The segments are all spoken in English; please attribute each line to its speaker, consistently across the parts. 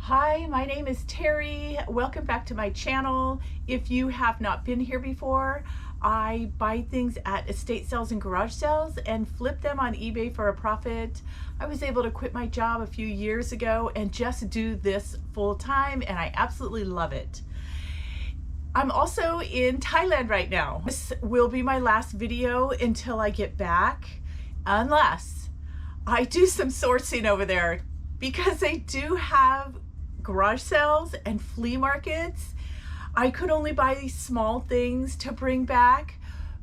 Speaker 1: Hi, my name is Terry. Welcome back to my channel. If you have not been here before, I buy things at estate sales and garage sales and flip them on eBay for a profit. I was able to quit my job a few years ago and just do this full time, and I absolutely love it. I'm also in Thailand right now. This will be my last video until I get back, unless I do some sourcing over there, because they do have garage sales and flea markets. I could only buy these small things to bring back,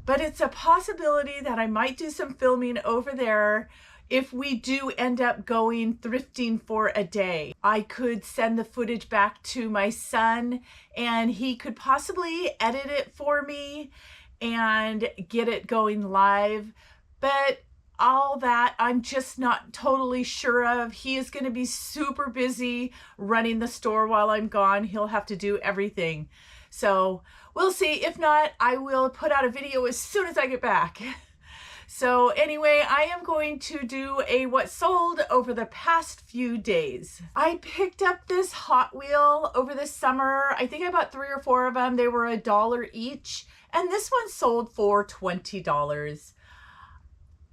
Speaker 1: but it's a possibility that I might do some filming over there if we do end up going thrifting for a day. I could send the footage back to my son and he could possibly edit it for me and get it going live, but all that I'm just not totally sure of. He is going to be super busy running the store while I'm gone. He'll have to do everything. So we'll see. If not, I will put out a video as soon as I get back. So anyway, I am going to do a what sold over the past few days. I picked up this Hot Wheel over the summer. I think I bought 3 or 4 of them. They were $1 each. And this one sold for $20.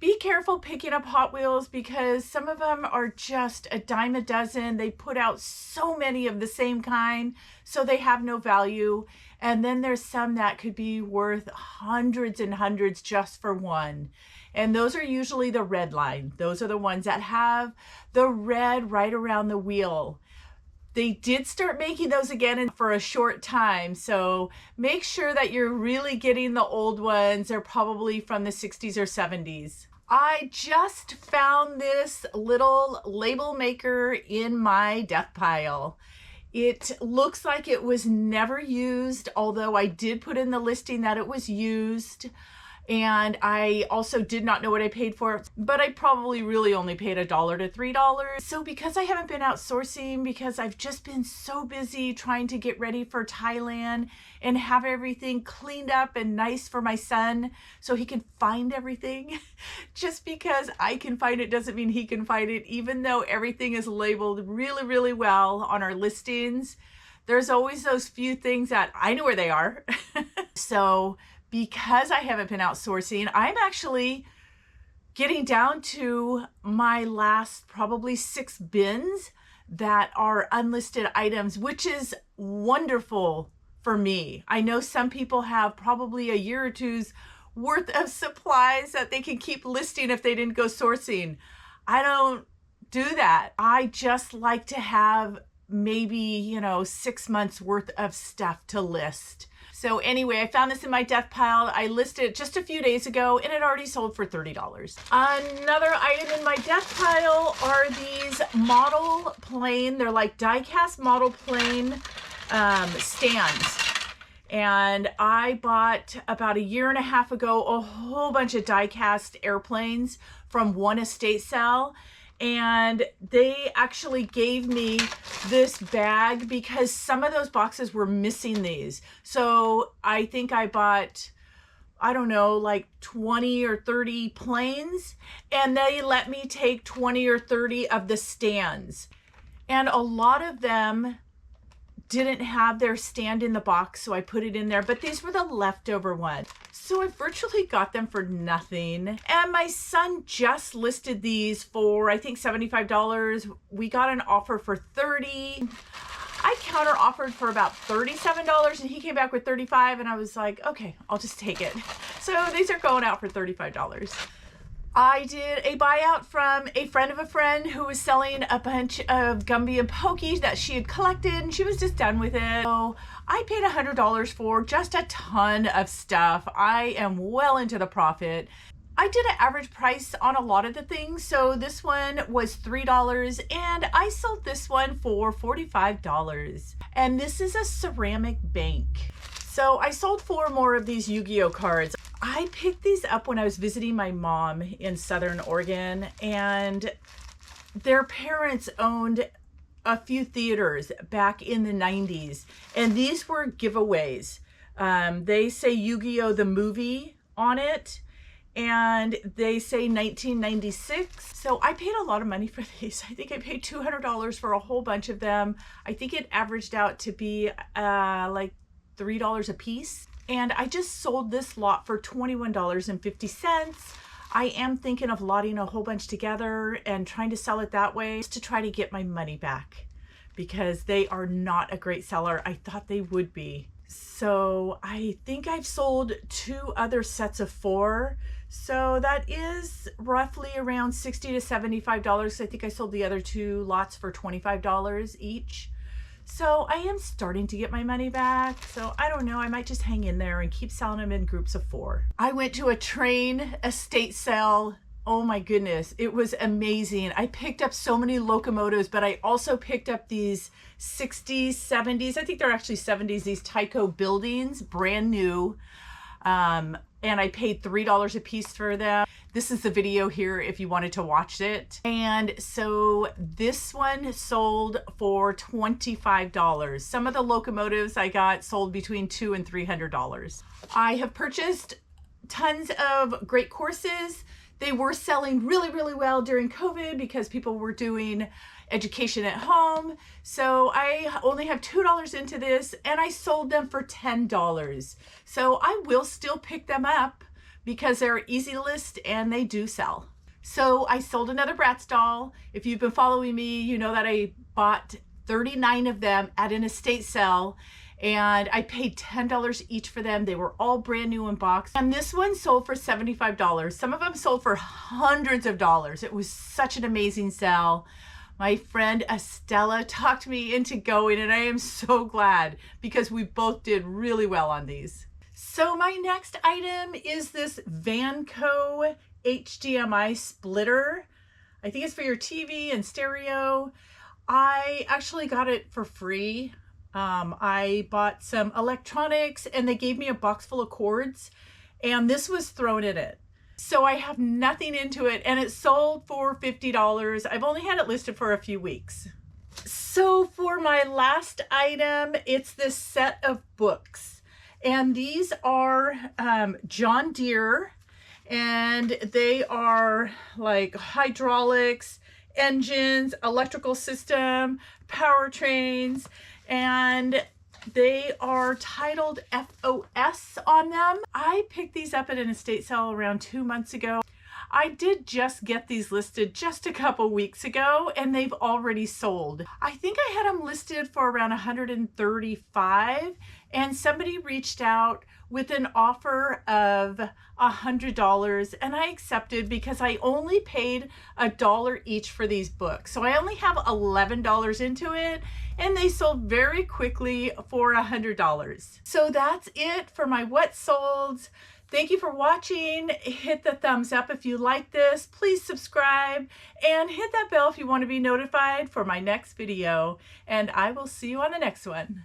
Speaker 1: Be careful picking up Hot Wheels because some of them are just a dime a dozen. They put out so many of the same kind, so they have no value. And then there's some that could be worth hundreds and hundreds just for one. And those are usually the red line. Those are the ones that have the red right around the wheel. They did start making those again for a short time, so make sure that you're really getting the old ones. They're probably from the 60s or 70s. I just found this little label maker in my death pile. It looks like it was never used, although I did put in the listing that it was used. And I also did not know what I paid for it, but I probably really only paid $1 to $3. So because I haven't been out sourcing, because I've just been so busy trying to get ready for Thailand and have everything cleaned up and nice for my son so he can find everything. Just because I can find it doesn't mean he can find it, even though everything is labeled really, really well on our listings. There's always those few things that I know where they are. So because I haven't been out sourcing, I'm actually getting down to my last probably 6 bins that are unlisted items, which is wonderful for me. I know some people have probably a year or two's worth of supplies that they can keep listing if they didn't go sourcing. I don't do that. I just like to have maybe, 6 months worth of stuff to list. So anyway, I found this in my death pile. I listed it just a few days ago and it already sold for $30. Another item in my death pile are these model plane. They're like die-cast model plane stands. And I bought about a year and a half ago a whole bunch of die-cast airplanes from one estate sale. And they actually gave me this bag because some of those boxes were missing these. So I think I bought, I don't know, like 20 or 30 planes, and they let me take 20 or 30 of the stands. And a lot of them didn't have their stand in the box, so I put it in there, but these were the leftover ones. So I virtually got them for nothing. And my son just listed these for, I think, $75. We got an offer for $30. I counter offered for about $37 and he came back with $35, and I was like, okay, I'll just take it. So these are going out for $35. I did a buyout from a friend of a friend who was selling a bunch of Gumby and Pokey that she had collected, and she was just done with it. So I paid $100 for just a ton of stuff. I am well into the profit. I did an average price on a lot of the things. So this one was $3 and I sold this one for $45. And this is a ceramic bank. So I sold 4 more of these YuGiOh cards. I picked these up when I was visiting my mom in Southern Oregon, and their parents owned a few theaters back in the 90s, and these were giveaways. They say YuGiOh the movie on it, and they say $19.96. So I paid a lot of money for these. I think I paid $200 for a whole bunch of them. I think it averaged out to be like $3 a piece. And I just sold this lot for $21.50. I am thinking of lotting a whole bunch together and trying to sell it that way just to try to get my money back, because they are not a great seller. I thought they would be. So I think I've sold 2 other sets of 4. So that is roughly around $60 to $75. I think I sold the other 2 lots for $25 each. So I am starting to get my money back. So I don't know, I might just hang in there and keep selling them in groups of 4. I went to a train estate sale. Oh my goodness, it was amazing. I picked up so many locomotives, but I also picked up these 60s, 70s, I think they're actually 70s, these Tyco buildings, brand new. And I paid $3 a piece for them. This is the video here if you wanted to watch it. And so this one sold for $25. Some of the locomotives I got sold between $200 and $300. I have purchased tons of great courses. They were selling really, really well during COVID because people were doing education at home. So I only have $2 into this, and I sold them for $10. So I will still pick them up because they're easy to list and they do sell. So I sold another Bratz doll. If you've been following me, you know that I bought 39 of them at an estate sale, and I paid $10 each for them. They were all brand new in box. And this one sold for $75. Some of them sold for hundreds of dollars. It was such an amazing sale. My friend Estella talked me into going, and I am so glad because we both did really well on these. So my next item is this Vanco HDMI Splitter. I think it's for your TV and stereo. I actually got it for free. I bought some electronics and they gave me a box full of cords, and this was thrown in it. So I have nothing into it, and it sold for $50. I've only had it listed for a few weeks. So for my last item, it's this set of books, and these are John Deere, and they are like hydraulics, engines, electrical system, powertrains, and they are titled FOS on them. I picked these up at an estate sale around 2 months ago. I did just get these listed just a couple weeks ago, and they've already sold. I think I had them listed for around $135, and somebody reached out with an offer of $100, and I accepted because I only paid $1 each for these books. So I only have $11 into it, and they sold very quickly for $100. So that's it for my what solds. Thank you for watching. Hit the thumbs up if you like this. Please subscribe and hit that bell if you want to be notified for my next video. And I will see you on the next one.